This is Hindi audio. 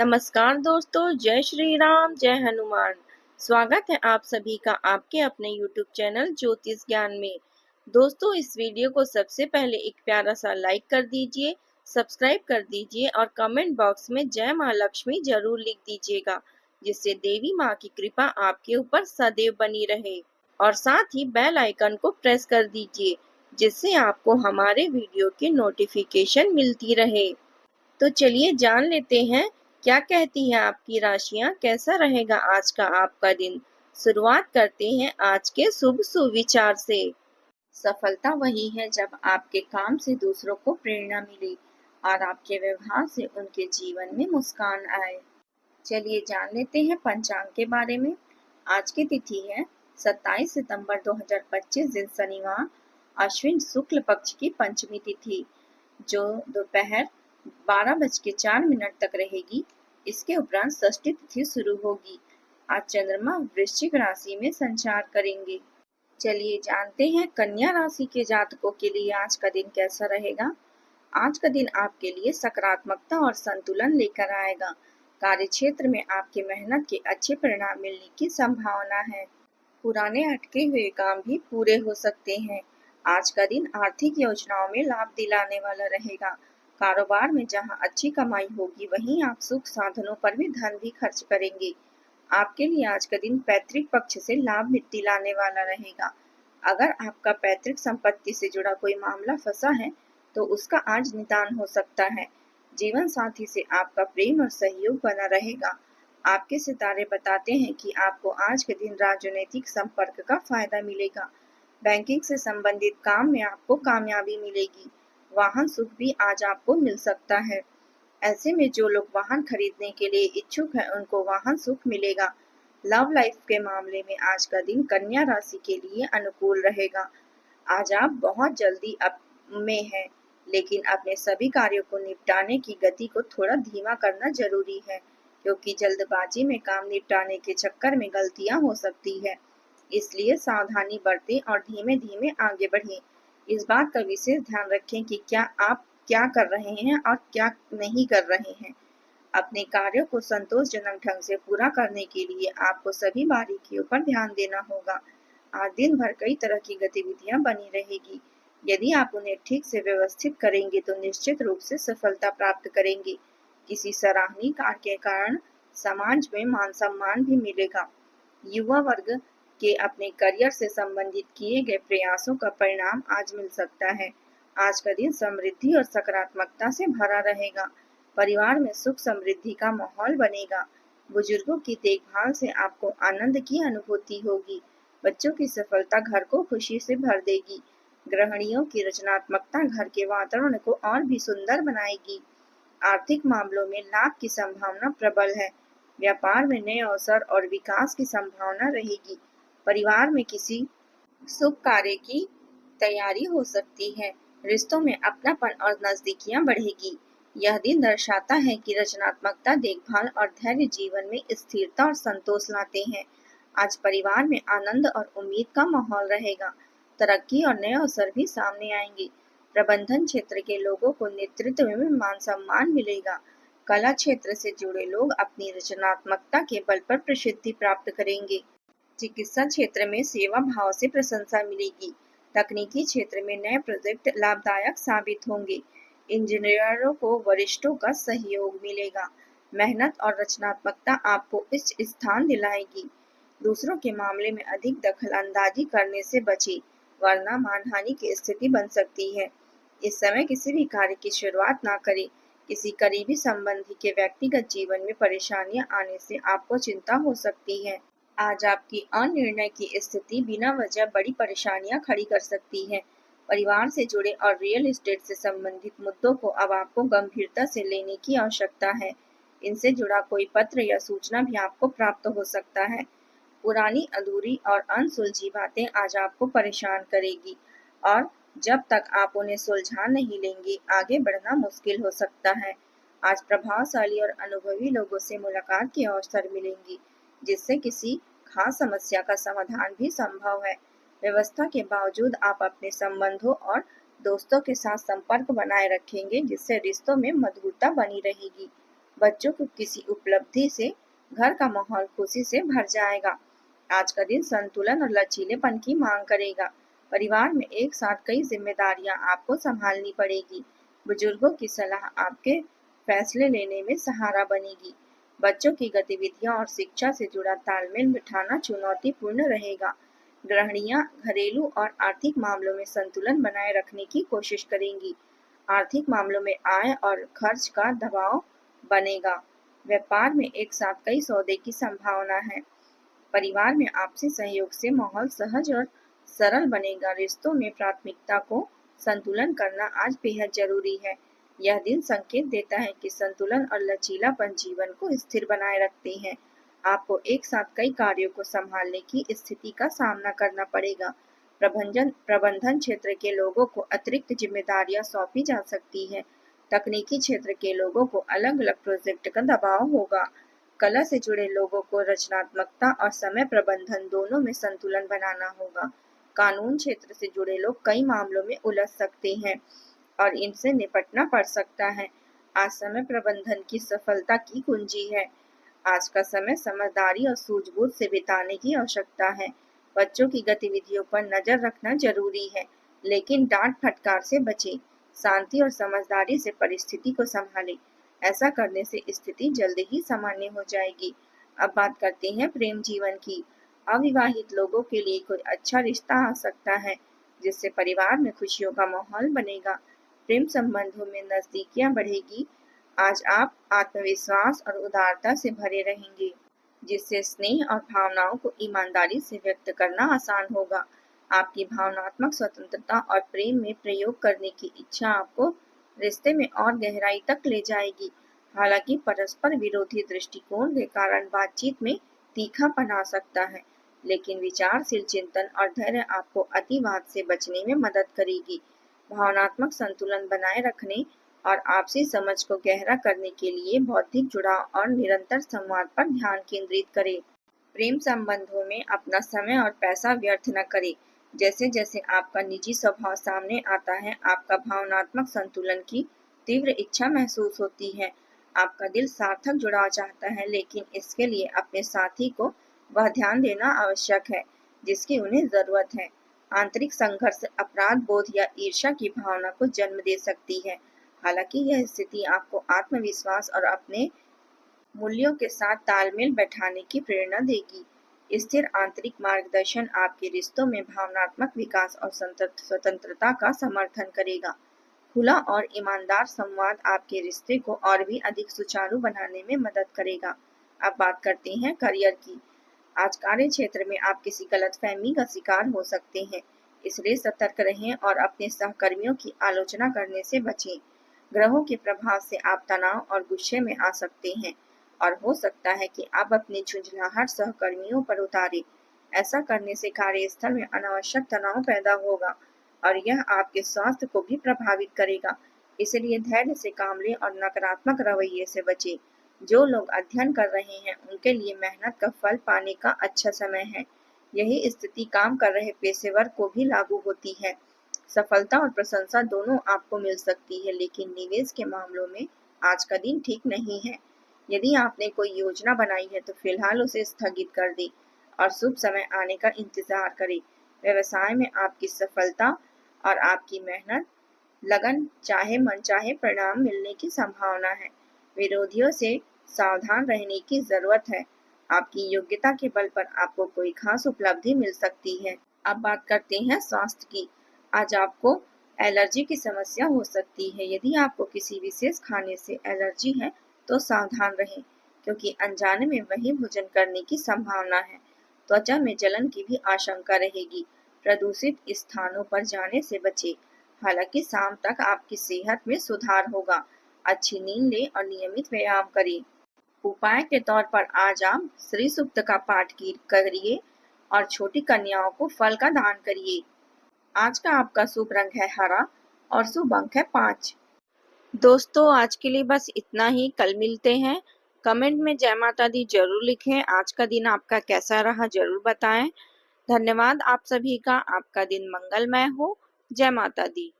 नमस्कार दोस्तों, जय श्री राम, जय हनुमान। स्वागत है आप सभी का आपके अपने YouTube चैनल ज्योतिष ज्ञान में। दोस्तों, इस वीडियो को सबसे पहले एक प्यारा सा लाइक कर दीजिए, सब्सक्राइब कर दीजिए और कमेंट बॉक्स में जय माँ लक्ष्मी जरूर लिख दीजिएगा, जिससे देवी माँ की कृपा आपके ऊपर सदैव बनी रहे। और साथ ही बेल आइकन को प्रेस कर दीजिए, जिससे आपको हमारे वीडियो की नोटिफिकेशन मिलती रहे। तो चलिए जान लेते हैं क्या कहती हैं आपकी राशियां, कैसा रहेगा आज का आपका दिन। शुरुआत करते हैं आज के शुभ सुविचार से। सफलता वही है जब आपके काम से दूसरों को प्रेरणा मिले और आपके व्यवहार से उनके जीवन में मुस्कान आए। चलिए जान लेते हैं पंचांग के बारे में। आज की तिथि है 27 सितंबर 2025, दिन शनिवार, अश्विन शुक्ल पक्ष की पंचमी तिथि, जो दोपहर 12:04 तक रहेगी। इसके उपरांत षष्ठी तिथि शुरू होगी। आज चंद्रमा वृश्चिक राशि में संचार करेंगे। चलिए जानते हैं कन्या राशि के जातकों के लिए आज का दिन कैसा रहेगा। आज का दिन आपके लिए सकारात्मकता और संतुलन लेकर आएगा। कार्य क्षेत्र में आपकी मेहनत के अच्छे परिणाम मिलने की संभावना है। पुराने अटके हुए काम भी पूरे हो सकते हैं। आज का दिन आर्थिक योजनाओं में लाभ दिलाने वाला रहेगा। कारोबार में जहां अच्छी कमाई होगी, वहीं आप सुख साधनों पर भी धन भी खर्च करेंगे। आपके लिए आज का दिन पैतृक पक्ष से लाभ दिलाने वाला रहेगा। अगर आपका पैतृक संपत्ति से जुड़ा कोई मामला फंसा है, तो उसका आज निदान हो सकता है। जीवन साथी से आपका प्रेम और सहयोग बना रहेगा। आपके सितारे बताते हैं कि आपको आज के दिन राजनीतिक संपर्क का फायदा मिलेगा। बैंकिंग से संबंधित काम में आपको कामयाबी मिलेगी। वाहन सुख भी आज आपको मिल सकता है। ऐसे में जो लोग वाहन खरीदने के लिए इच्छुक हैं, उनको वाहन सुख मिलेगा। लव लाइफ के मामले में आज का दिन कन्या राशि के लिए अनुकूल रहेगा। आज आप बहुत जल्दी में हैं, लेकिन अपने सभी कार्यों को निपटाने की गति को थोड़ा धीमा करना जरूरी है, क्योंकि जल्दबाजी में काम निपटाने के चक्कर में गलतियां हो सकती है। इसलिए सावधानी बरतें और धीमे धीमे आगे बढ़ें। इस बात का विशेष ध्यान रखें कि आप क्या कर रहे हैं और क्या नहीं कर रहे हैं। अपने कार्यों को संतोषजनक ढंग से पूरा करने के लिए आपको सभी बारीकियों पर ध्यान देना होगा। आज दिन भर कई तरह की गतिविधियां बनी रहेगी। यदि आप उन्हें ठीक से व्यवस्थित करेंगे तो निश्चित रूप से सफलता प्राप्त करेंगे। किसी सराहनीय कार्य के कारण समाज में मान सम्मान भी मिलेगा। युवा वर्ग के अपने करियर से संबंधित किए गए प्रयासों का परिणाम आज मिल सकता है। आज का दिन समृद्धि और सकारात्मकता से भरा रहेगा। परिवार में सुख समृद्धि का माहौल बनेगा। बुजुर्गों की देखभाल से आपको आनंद की अनुभूति होगी। बच्चों की सफलता घर को खुशी से भर देगी। गृहिणियों की रचनात्मकता घर के वातावरण को और भी सुंदर बनाएगी। आर्थिक मामलों में लाभ की संभावना प्रबल है। व्यापार में नए अवसर और विकास की संभावना रहेगी। परिवार में किसी शुभ कार्य की तैयारी हो सकती है। रिश्तों में अपनापन और नजदीकियां बढ़ेगी। यह दिन दर्शाता है कि रचनात्मकता, देखभाल और धैर्य जीवन में स्थिरता और संतोष लाते हैं। आज परिवार में आनंद और उम्मीद का माहौल रहेगा। तरक्की और नए अवसर भी सामने आएंगे। प्रबंधन क्षेत्र के लोगों को नेतृत्व में मान सम्मान मिलेगा। कला क्षेत्र से जुड़े लोग अपनी रचनात्मकता के बल पर प्रसिद्धि प्राप्त करेंगे। चिकित्सा क्षेत्र में सेवा भाव से प्रशंसा मिलेगी। तकनीकी क्षेत्र में नए प्रोजेक्ट लाभदायक साबित होंगे। इंजीनियरों को वरिष्ठों का सहयोग मिलेगा। मेहनत और रचनात्मकता आपको उच्च स्थान दिलाएगी। दूसरों के मामले में अधिक दखल अंदाजी करने से बचें, वरना मानहानि की स्थिति बन सकती है। इस समय किसी भी कार्य की शुरुआत ना करें। किसी करीबी संबंधी के व्यक्तिगत जीवन में परेशानियां आने से आपको चिंता हो सकती है। आज आपकी अनिर्णय की स्थिति बिना वजह बड़ी परेशानियां खड़ी कर सकती है। परिवार से जुड़े और रियल एस्टेट से संबंधित मुद्दों को अब आपको गंभीरता से लेने की आवश्यकता है। इनसे जुड़ा कोई पत्र या सूचना भी आपको प्राप्त हो सकता है। पुरानी, अधूरी और अनसुलझी बातें आज आपको परेशान करेगी, और जब तक आप उन्हें सुलझा नहीं लेंगे, आगे बढ़ना मुश्किल हो सकता है। आज प्रभावशाली और अनुभवी लोगों से मुलाकात के अवसर मिलेंगी, जिससे किसी खास समस्या का समाधान भी संभव है। व्यवस्था के बावजूद आप अपने संबंधों और दोस्तों के साथ संपर्क बनाए रखेंगे, जिससे रिश्तों में मधुरता बनी रहेगी। बच्चों को किसी उपलब्धि से घर का माहौल खुशी से भर जाएगा। आज का दिन संतुलन और लचीलेपन की मांग करेगा। परिवार में एक साथ कई जिम्मेदारियां आपको संभालनी पड़ेगी। बुजुर्गों की सलाह आपके फैसले लेने में सहारा बनेगी। बच्चों की गतिविधियां और शिक्षा से जुड़ा तालमेल बिठाना चुनौतीपूर्ण रहेगा। गृहिणियां घरेलू और आर्थिक मामलों में संतुलन बनाए रखने की कोशिश करेंगी। आर्थिक मामलों में आय और खर्च का दबाव बनेगा। व्यापार में एक साथ कई सौदे की संभावना है। परिवार में आपसी सहयोग से माहौल सहज और सरल बनेगा। रिश्तों में प्राथमिकता को संतुलन करना आज बेहद जरूरी है। यह दिन संकेत देता है कि संतुलन और लचीलापन जीवन को स्थिर बनाए रखते हैं। आपको एक साथ कई कार्यों को संभालने की स्थिति का सामना करना पड़ेगा। प्रबंधन क्षेत्र के लोगों को अतिरिक्त जिम्मेदारियां सौंपी जा सकती है। तकनीकी क्षेत्र के लोगों को अलग अलग प्रोजेक्ट का दबाव होगा। कला से जुड़े लोगों को रचनात्मकता और समय प्रबंधन दोनों में संतुलन बनाना होगा। कानून क्षेत्र से जुड़े लोग कई मामलों में उलझ सकते हैं और इनसे निपटना पड़ सकता है। आज समय प्रबंधन की सफलता की कुंजी है। आज का समय समझदारी और सूझबूझ से बिताने की आवश्यकता है। बच्चों की गतिविधियों पर नजर रखना जरूरी है, लेकिन डांट फटकार से बचें। शांति और समझदारी से परिस्थिति को संभालें। ऐसा करने से स्थिति जल्द ही सामान्य हो जाएगी। अब बात करते हैं प्रेम जीवन की। अविवाहित लोगों के लिए कोई अच्छा रिश्ता आ सकता है, जिससे परिवार में खुशियों का माहौल बनेगा। प्रेम संबंधों में नजदीकियां बढ़ेगी। आज आप आत्मविश्वास और उदारता से भरे रहेंगे, जिससे स्नेह और भावनाओं को ईमानदारी से व्यक्त करना आसान होगा। आपकी भावनात्मक स्वतंत्रता और प्रेम में प्रयोग करने की इच्छा आपको रिश्ते में और गहराई तक ले जाएगी। हालांकि परस्पर विरोधी दृष्टिकोण के कारण बातचीत में तीखापन आ सकता है, लेकिन विचारशील चिंतन और धैर्य आपको अतिवाद से बचने में मदद करेगी। भावनात्मक संतुलन बनाए रखने और आपसी समझ को गहरा करने के लिए बौद्धिक जुड़ाव और निरंतर संवाद पर ध्यान केंद्रित करें। प्रेम संबंधों में अपना समय और पैसा व्यर्थ न करें। जैसे जैसे आपका निजी स्वभाव सामने आता है, आपका भावनात्मक संतुलन की तीव्र इच्छा महसूस होती है। आपका दिल सार्थक जुड़ाव चाहता है, लेकिन इसके लिए अपने साथी को वह ध्यान देना आवश्यक है जिसकी उन्हें जरूरत है। आंतरिक संघर्ष अपराध बोध या ईर्ष्या की भावना को जन्म दे सकती है। हालांकि यह स्थिति आपको आत्मविश्वास और अपने मूल्यों के साथ तालमेल बैठाने की प्रेरणा देगी। स्थिर आंतरिक मार्गदर्शन आपके रिश्तों में भावनात्मक विकास और स्वतंत्रता का समर्थन करेगा। खुला और ईमानदार संवाद आपके रिश्ते को और भी अधिक सुचारू बनाने में मदद करेगा। अब बात करते हैं करियर की। आज कार्य क्षेत्र में आप किसी गलतफहमी का शिकार हो सकते हैं, इसलिए सतर्क रहें और अपने सहकर्मियों की आलोचना करने से बचें। ग्रहों के प्रभाव से आप तनाव और गुस्से में आ सकते हैं और हो सकता है कि आप अपनी झुंझलाहट सहकर्मियों पर उतारें। ऐसा करने से कार्यस्थल में अनावश्यक तनाव पैदा होगा और यह आपके स्वास्थ्य को भी प्रभावित करेगा। इसलिए धैर्य से काम लें और नकारात्मक रवैये से बचें। जो लोग अध्ययन कर रहे हैं, उनके लिए मेहनत का फल पाने का अच्छा समय है। यही स्थिति काम कर रहे पेशेवर को भी लागू होती है। सफलता और प्रशंसा दोनों आपको मिल सकती है, लेकिन निवेश के मामलों में आज का दिन ठीक नहीं है। यदि आपने कोई योजना बनाई है तो फिलहाल उसे स्थगित कर दें और शुभ समय आने का इंतजार करें। व्यवसाय में आपकी सफलता और आपकी मेहनत लगन चाहे मनचाहे परिणाम मिलने की संभावना है। विरोधियों से सावधान रहने की जरूरत है। आपकी योग्यता के बल पर आपको कोई खास उपलब्धि मिल सकती है। अब बात करते हैं स्वास्थ्य की। आज आपको एलर्जी की समस्या हो सकती है। यदि आपको किसी विशेष खाने से एलर्जी है तो सावधान रहें, क्योंकि अनजाने में वही भोजन करने की संभावना है। त्वचा में जलन की भी आशंका रहेगी। प्रदूषित स्थानों पर जाने से बचें। हालांकि शाम तक आपकी सेहत में सुधार होगा। अच्छी नींद लें और नियमित व्यायाम करें। उपाय के तौर पर आज आप श्री सूक्त का पाठ करिए और छोटी कन्याओं को फल का दान करिए। आज का आपका शुभ रंग है हरा और शुभ अंक है 5। दोस्तों, आज के लिए बस इतना ही। कल मिलते हैं। कमेंट में जय माता दी जरूर लिखें। आज का दिन आपका कैसा रहा जरूर बताएं। धन्यवाद आप सभी का। आपका दिन मंगलमय हो। जय माता दी।